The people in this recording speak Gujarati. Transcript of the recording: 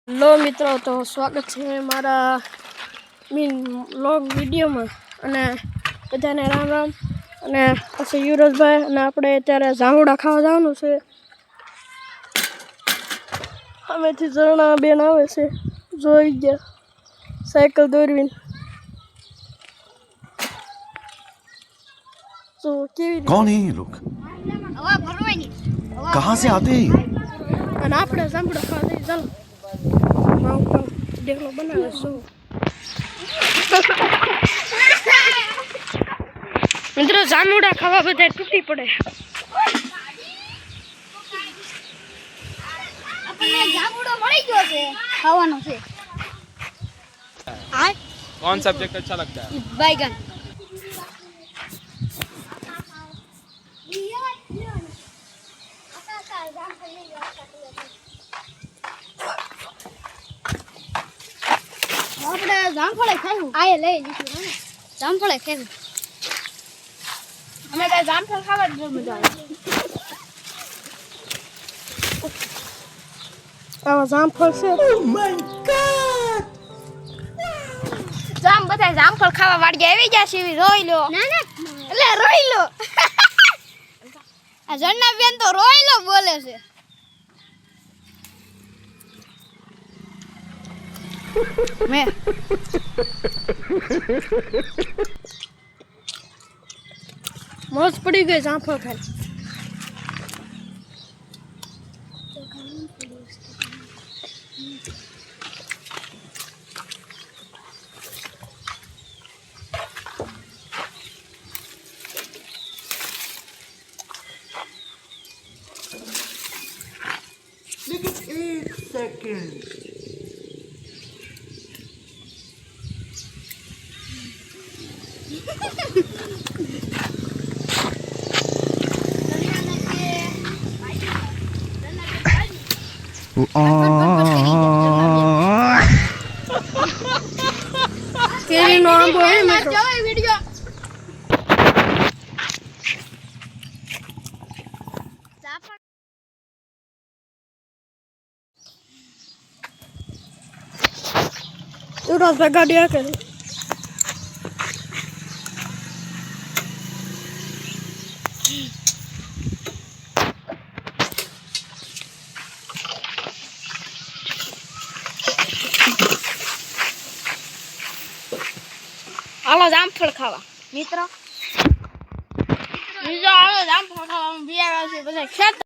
હેલો મિત્રો, તો સ્વાગત છે મારા વ્લોગ વિડીયોમાં અને બધાને રામ રામ. અને પછી યુવરાજભાઈ અને આપણે અત્યારે જાંબુડા ખાવા જવાનું છે. અમેથી ઝરણા બેન આવે છે, જોઈ ગયા સાયકલ દોરવીને. તો કેવી कौन है ये लोग कहाँ से आते हैं અને આપણે જાંબુડા ખાવા જઈએ. ચાલો દેખલો બનાવે શું મિત્રો, જાંબુડા ખાવા બધા તૂટી પડે. આપણને જાંબુડો મળી ગયો છે, ખાવાનો છે. હા, कौन सब्जेक्ट अच्छा लगता है? बैगन. આપણે જામફળ ખાવું. આ લઈ લીધું ને, જામફળ ખાવું. અમે તો જામફળ ખાવા જ બહુ મજા આવે. આવા જામફળ છે. જામ બધા જામફળ ખાવા વાળી આવી ગયા છે. રોઈ લો. ના ના, એટલે રોઈ લો. આ જન્ના બેન તો રોઈ લો બોલે છે. મે મોજ પડી ગઈ જામફળ ખાઈ. કેરીનો આંબો હે મિત્રો. જોઈ વિડિયો. યુવરાજભાઈ ગાડી આ કરી. હાલો જામફળ ખાવા મિત્રો. બીજો હાલો જામફળ ખાવા બિયાર છે બધા ખેત.